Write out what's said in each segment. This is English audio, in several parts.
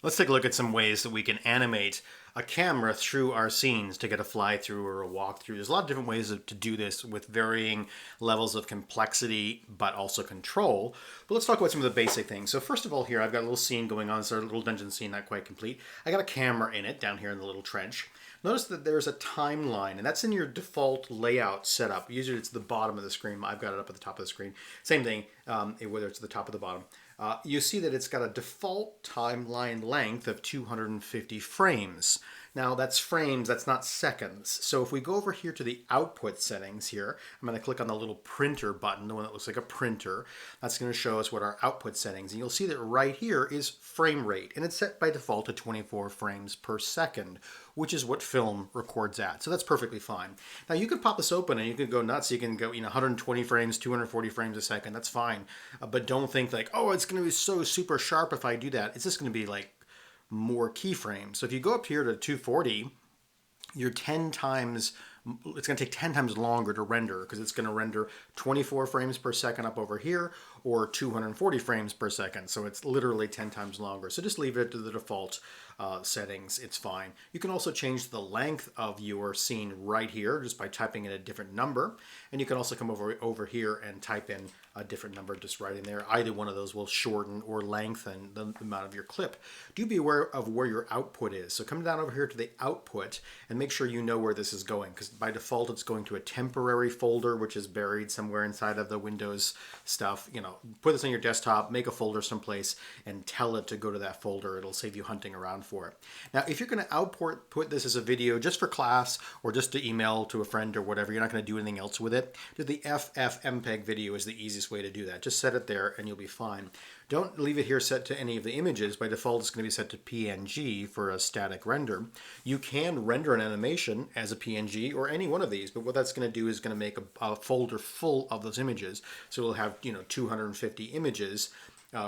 Let's take a look at some ways that we can animate a camera through our scenes to get a fly through or a walk through. There's a lot of different ways to do this with varying levels of complexity, but also control. But let's talk about some of the basic things. So first of all here, I've got a little scene going on. It's a little dungeon scene, not quite complete. I got a camera in it down here in the little trench. Notice that there's a timeline, and that's in your default layout setup. Usually it's the bottom of the screen. I've got it up at the top of the screen. Same thing, whether it's the top or the bottom. You see that it's got a default timeline length of 250 frames. Now that's frames, that's not seconds. So if we go over here to the output settings here, I'm going to click on the little printer button, the one that looks like a printer. That's going to show us what our output settings. And you'll see that right here is frame rate. And it's set by default to 24 frames per second, which is what film records at. So that's perfectly fine. Now you could pop this open and you could go nuts. You can go 120 frames, 240 frames a second. That's fine. But don't think like, oh, it's going to be so super sharp if I do that. It's just going to be like more keyframes. So if you go up here to 240, you're 10 times, it's going to take 10 times longer to render because it's going to render 24 frames per second up over here or 240 frames per second. So it's literally 10 times longer. So just leave it to the default settings. It's fine. You can also change the length of your scene right here just by typing in a different number. And you can also come over here and type in a different number just right in there. Either one of those will shorten or lengthen the amount of your clip. Do be aware of where your output is. So come down over here to the output and make sure you know where this is going, because by default it's going to a temporary folder which is buried somewhere inside of the Windows stuff. Put this on your desktop, make a folder someplace and tell it to go to that folder. It'll save you hunting around for it. Now if you're going to put this as a video just for class or just to email to a friend or whatever, you're not going to do anything else with it, do the FFmpeg video is the easiest way to do that. Just set it there and you'll be fine. Don't leave it here set to any of the images. By default, it's going to be set to PNG for a static render. You can render an animation as a PNG or any one of these, but what that's going to do is going to make a folder full of those images. So we'll have 250 images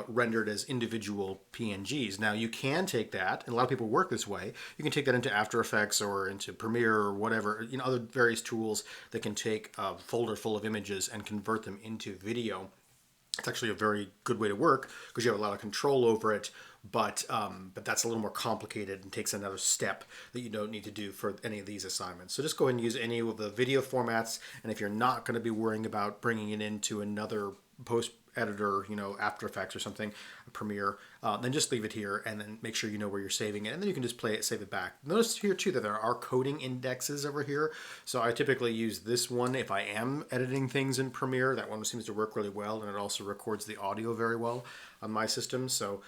rendered as individual PNGs. Now you can take that, and a lot of people work this way, you can take that into After Effects or into Premiere or whatever, other various tools that can take a folder full of images and convert them into video. It's actually a very good way to work because you have a lot of control over it, but that's a little more complicated and takes another step that you don't need to do for any of these assignments. So just go ahead and use any of the video formats, and if you're not going to be worrying about bringing it into another post editor, After Effects or something, Premiere, then just leave it here and then make sure you know where you're saving it, and then you can just play it, save it back. Notice here too that there are coding indexes over here. So I typically use this one if I am editing things in Premiere. That one seems to work really well, and it also records the audio very well on my system. So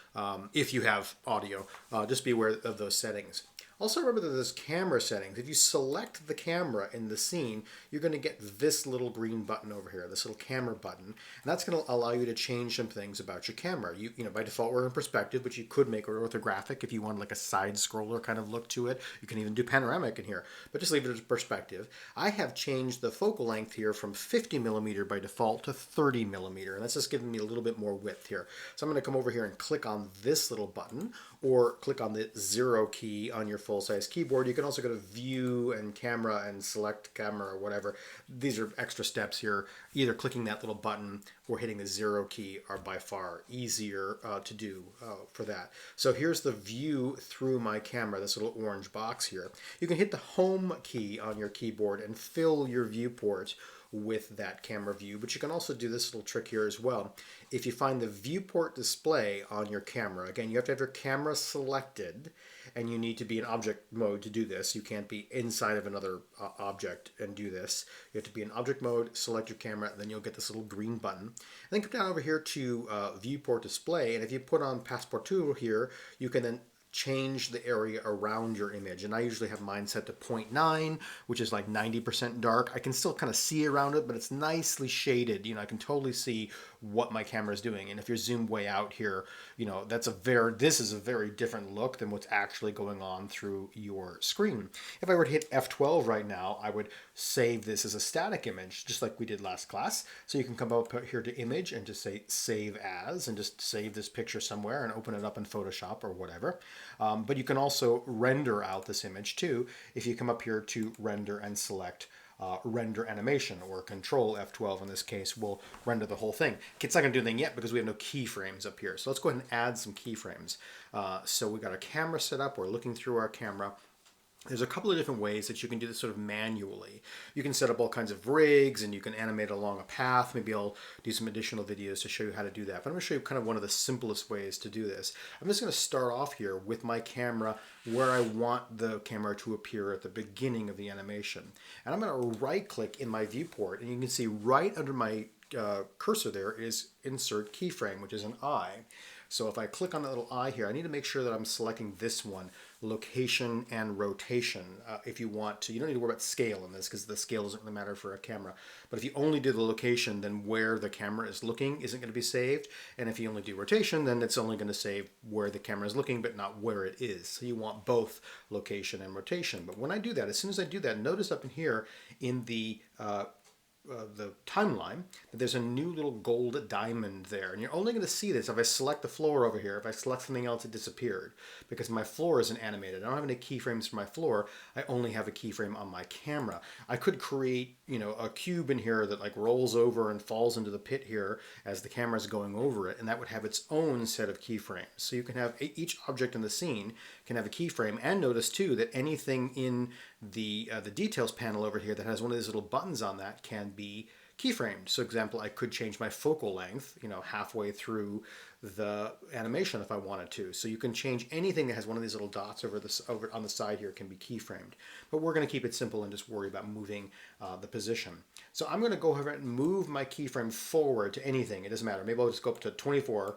if you have audio, just be aware of those settings. Also remember that there's camera settings. If you select the camera in the scene, you're going to get this little green button over here, this little camera button. And that's going to allow you to change some things about your camera. By default we're in perspective, but you could make it orthographic if you want like a side scroller kind of look to it. You can even do panoramic in here, but just leave it as perspective. I have changed the focal length here from 50 millimeter by default to 30 millimeter, and that's just giving me a little bit more width here. So I'm going to come over here and click on this little button, or click on the 0 key on your full-size keyboard. You can also go to View and Camera and select camera or whatever. These are extra steps here. Either clicking that little button or hitting the 0 key are by far easier to do for that. So here's the view through my camera, this little orange box here. You can hit the Home key on your keyboard and fill your viewport with that camera view, but you can also do this little trick here as well. If you find the viewport display on your camera, again, you have to have your camera selected, and you need to be in object mode to do this. You can't be inside of another object and do this. You have to be in object mode, select your camera, and then you'll get this little green button. And then come down over here to viewport display, and if you put on Passport 2 here, you can then change the area around your image. And I usually have mine set to 0.9, which is like 90% dark. I can still kind of see around it, but it's nicely shaded. I can totally see what my camera is doing. And if you're zoomed way out here, this is a very different look than what's actually going on through your screen. If I were to hit F12 right now, I would save this as a static image, just like we did last class. So you can come up here to Image and just say Save As, and just save this picture somewhere and open it up in Photoshop or whatever. But you can also render out this image too if you come up here to Render and select render animation, or Control F12 in this case will render the whole thing. It's not going to do anything yet because we have no keyframes up here. So let's go ahead and add some keyframes. So we got our camera set up. We're looking through our camera. There's a couple of different ways that you can do this sort of manually. You can set up all kinds of rigs and you can animate along a path. Maybe I'll do some additional videos to show you how to do that. But I'm going to show you kind of one of the simplest ways to do this. I'm just going to start off here with my camera where I want the camera to appear at the beginning of the animation. And I'm going to right click in my viewport, and you can see right under my cursor there is Insert Keyframe, which is an eye. So if I click on that little eye here, I need to make sure that I'm selecting this one, location and rotation. If you want to, you don't need to worry about scale in this because the scale doesn't really matter for a camera. But if you only do the location, then where the camera is looking isn't going to be saved. And if you only do rotation, then it's only going to save where the camera is looking, but not where it is. So you want both location and rotation. But when I do that, as soon as I do that, notice up in here in the timeline that there's a new little gold diamond there, and you're only going to see this if I select the floor over here. If I select something else, it disappeared because my floor isn't animated. I don't have any keyframes for my floor. I only have a keyframe on my camera. I could create, a cube in here that like rolls over and falls into the pit here as the camera is going over it, and that would have its own set of keyframes. So you can have each object in the scene can have a keyframe, and notice too that anything in the details panel over here that has one of these little buttons on that can be keyframed. So example, I could change my focal length, halfway through the animation if I wanted to. So you can change anything that has one of these little dots over on the side here can be keyframed. But we're going to keep it simple and just worry about moving the position. So I'm going to go ahead and move my keyframe forward to anything. It doesn't matter. Maybe I'll just go up to 24.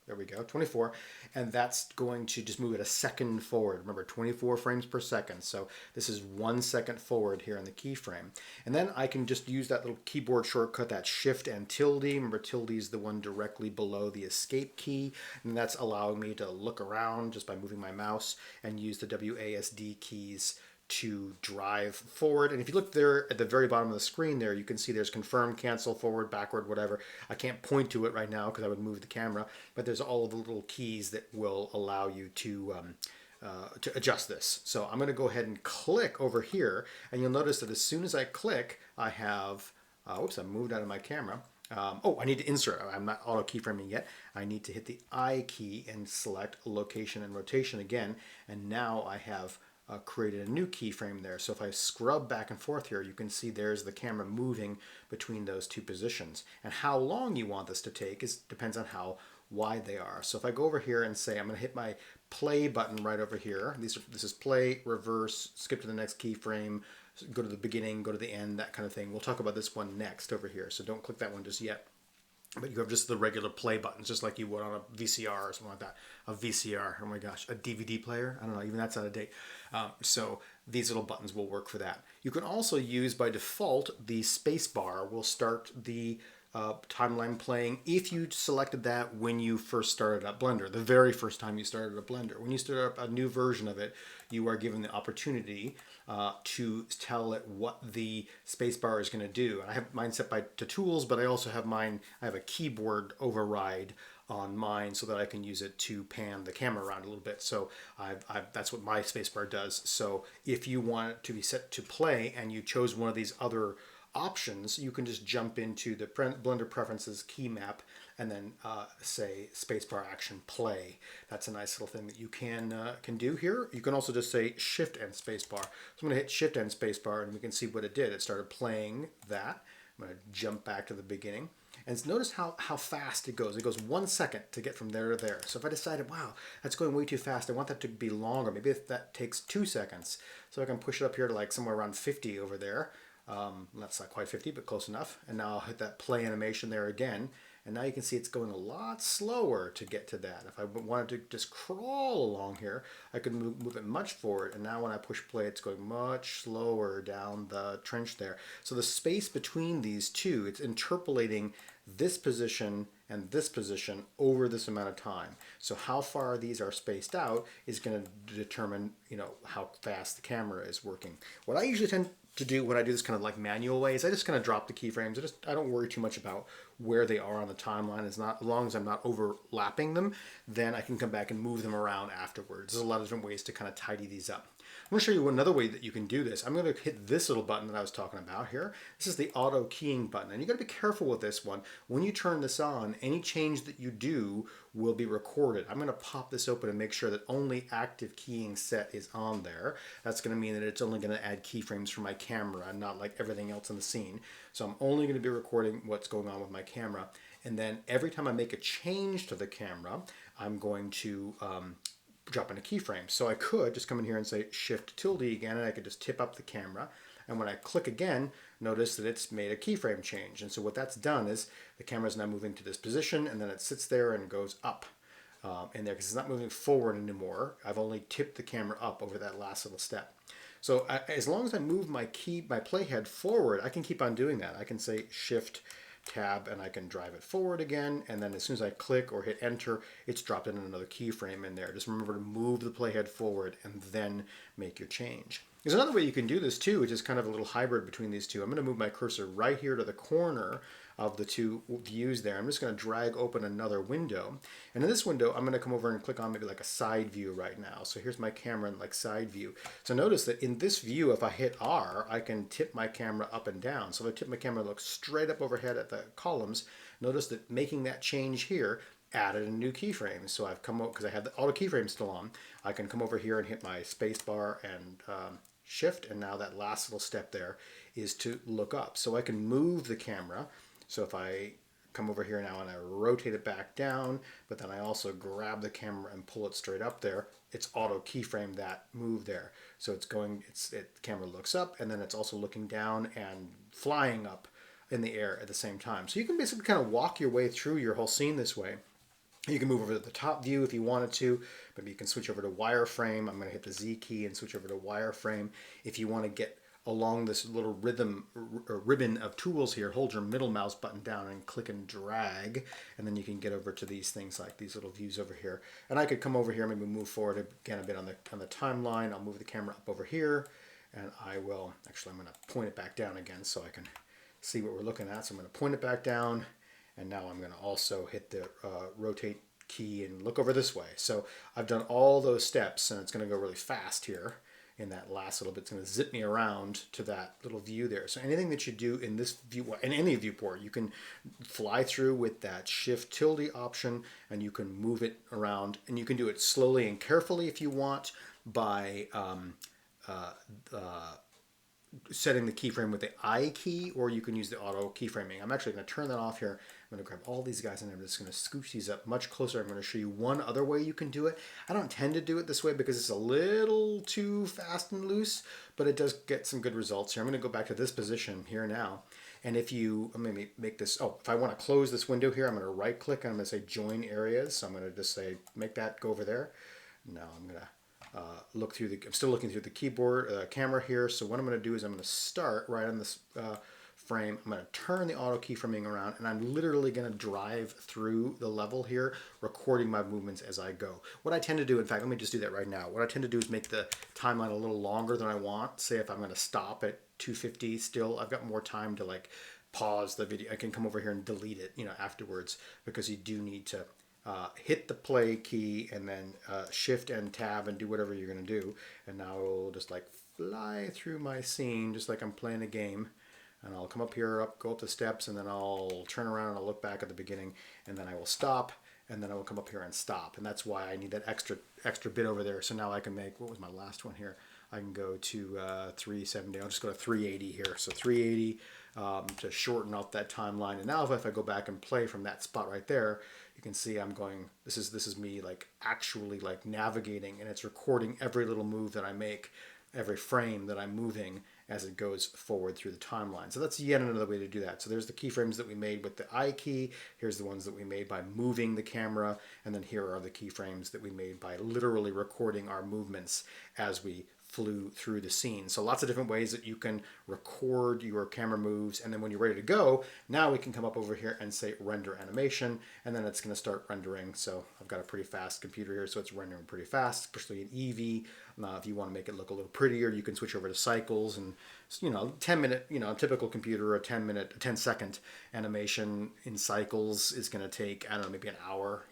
There we go, 24. And that's going to just move it a second forward. Remember, 24 frames per second. So this is 1 second forward here in the keyframe. And then I can just use that little keyboard shortcut, that Shift and tilde. Remember, tilde is the one directly below the escape key. And that's allowing me to look around just by moving my mouse and use the WASD keys to drive forward. And if you look there at the very bottom of the screen there, you can see there's confirm, cancel, forward, backward, whatever. I can't point to it right now because I would move the camera, but there's all of the little keys that will allow you to adjust this. So I'm going to go ahead and click over here, and you'll notice that as soon as I click, I have, oops, I moved out of my camera. I need to insert. I'm not auto keyframing yet. I need to hit the I key and select location and rotation again, and now I have created a new keyframe there. So if I scrub back and forth here, you can see there's the camera moving between those two positions. And how long you want this to take depends on how wide they are. So if I go over here and say I'm going to hit my play button right over here. This is play, reverse, skip to the next keyframe, go to the beginning, go to the end, that kind of thing. We'll talk about this one next over here. So don't click that one just yet. But you have just the regular play buttons, just like you would on a VCR or something like that. A VCR, oh my gosh, a DVD player? I don't know, even that's out of date. So these little buttons will work for that. You can also use, by default, the space bar will start the timeline playing if you selected that when you first started up Blender, the very first time you started up Blender. When you start up a new version of it, you are given the opportunity to tell it what the spacebar is going to do. And I have mine set to tools, but I also have I have a keyboard override on mine so that I can use it to pan the camera around a little bit. So that's what my spacebar does. So if you want it to be set to play and you chose one of these other options, you can just jump into the Blender Preferences key map and then say spacebar action play. That's a nice little thing that you can do here. You can also just say Shift and spacebar. So I'm going to hit Shift and spacebar, and we can see what it did. It started playing that. I'm going to jump back to the beginning. And notice how fast it goes. It goes 1 second to get from there to there. So if I decided, wow, that's going way too fast, I want that to be longer. Maybe if that takes 2 seconds. So I can push it up here to like somewhere around 50 over there. That's not quite 50, but close enough. And now I'll hit that play animation there again. And now you can see it's going a lot slower to get to that. If I wanted to just crawl along here, I could move it much forward. And now when I push play, it's going much slower down the trench there. So the space between these two, it's interpolating this position and this position over this amount of time. So how far these are spaced out is going to determine, how fast the camera is working. What I usually tend to do when I do this kind of like manual way is I just kind of drop the keyframes. I don't worry too much about where they are on the timeline. As long as I'm not overlapping them, then I can come back and move them around afterwards. There's a lot of different ways to kind of tidy these up. I'm going to show you another way that you can do this. I'm going to hit this little button that I was talking about here. This is the auto keying button, and you got to be careful with this one. When you turn this on, any change that you do will be recorded. I'm going to pop this open and make sure that only active keying set is on there. That's going to mean that it's only going to add keyframes for my camera, not like everything else in the scene. So I'm only going to be recording what's going on with my camera. And then every time I make a change to the camera, I'm going to drop in a keyframe. So I could just come in here and say Shift tilde again, and I could just tip up the camera. And when I click again, notice that it's made a keyframe change. And so what that's done is the camera is now moving to this position, and then it sits there and goes up in there because it's not moving forward anymore. I've only tipped the camera up over that last little step. So as long as I move my playhead forward, I can keep on doing that. I can say Shift Tab and I can drive it forward again, and then as soon as I click or hit enter, it's dropped in another keyframe in there. Just remember to move the playhead forward and then make your change. There's another way you can do this too, which is kind of a little hybrid between these two. I'm going to move my cursor right here to the corner of the two views there. I'm just going to drag open another window. And in this window, I'm going to come over and click on maybe like a side view right now. So here's my camera in like side view. So notice that in this view, if I hit R, I can tip my camera up and down. So if I tip my camera, look straight up overhead at the columns, notice that making that change here added a new keyframe. So I've come up, because I have the auto keyframe still on, I can come over here and hit my space bar and Shift, and now that last little step there is to look up. So I can move the camera. So if I come over here now and I rotate it back down, but then I also grab the camera and pull it straight up there, it's auto keyframe that move there. So it's going, the camera looks up, and then it's also looking down and flying up in the air at the same time. So you can basically kind of walk your way through your whole scene this way. You can move over to the top view if you wanted to. Maybe you can switch over to wireframe. I'm going to hit the Z key and switch over to wireframe. If you want to get along this little ribbon of tools here, hold your middle mouse button down and click and drag, and then you can get over to these things like these little views over here. And I could come over here, maybe move forward again a bit on the timeline. I'll move the camera up over here, and I will, actually I'm going to point it back down again so I can see what we're looking at. So I'm going to point it back down, and now I'm going to also hit the rotate key and look over this way. So I've done all those steps, and it's going to go really fast here. In that last little bit, it's going to zip me around to that little view there. So anything that you do in this view, in any viewport, you can fly through with that Shift tilde option, and you can move it around, and you can do it slowly and carefully if you want by setting the keyframe with the I key, or you can use the auto keyframing. I'm actually going to turn that off here. I'm going to grab all these guys and I'm just going to scooch these up much closer. I'm going to show you one other way you can do it. I don't tend to do it this way because it's a little too fast and loose, but it does get some good results here. I'm going to go back to this position here now. And if you, I'm going to make this, if I want to close this window here, I'm going to right click and I'm going to say join areas. So I'm going to just say, make that go over there. Now I'm going to look through I'm still looking through the keyboard, camera here. So what I'm going to do is I'm going to start right on this frame. I'm going to turn the auto keyframing around, and I'm literally going to drive through the level here, recording my movements as I go. What I tend to do, in fact, let me just do that right now. What I tend to do is make the timeline a little longer than I want. Say if I'm going to stop at 250 still, I've got more time to like pause the video. I can come over here and delete it, afterwards, because you do need to hit the play key and then Shift and Tab and do whatever you're going to do. And now I'll just like fly through my scene just like I'm playing a game. And I'll come up here, go up the steps, and then I'll turn around and I'll look back at the beginning, and then I will stop, and then I will come up here and stop. And that's why I need that extra bit over there. So now I can make, what was my last one here? I can go to 370. I'll just go to 380 here. So 380 to shorten up that timeline. And now if I go back and play from that spot right there, you can see I'm going, this is me like actually like navigating, and it's recording every little move that I make, every frame that I'm moving as it goes forward through the timeline. So that's yet another way to do that. So there's the keyframes that we made with the I key. Here's the ones that we made by moving the camera. And then here are the keyframes that we made by literally recording our movements as we flew through the scene. So lots of different ways that you can record your camera moves, and then when you're ready to go, now we can come up over here and say render animation, and then it's going to start rendering. So I've got a pretty fast computer here, so it's rendering pretty fast, especially in Eevee. If you want to make it look a little prettier, you can switch over to cycles, and 10-minute, a typical computer, a 10-second animation in cycles is going to take, I don't know, maybe an hour,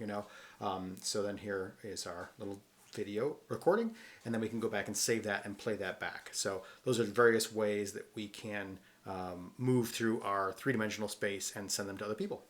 So then here is our little video recording, and then we can go back and save that and play that back. So those are various ways that we can move through our three-dimensional space and send them to other people.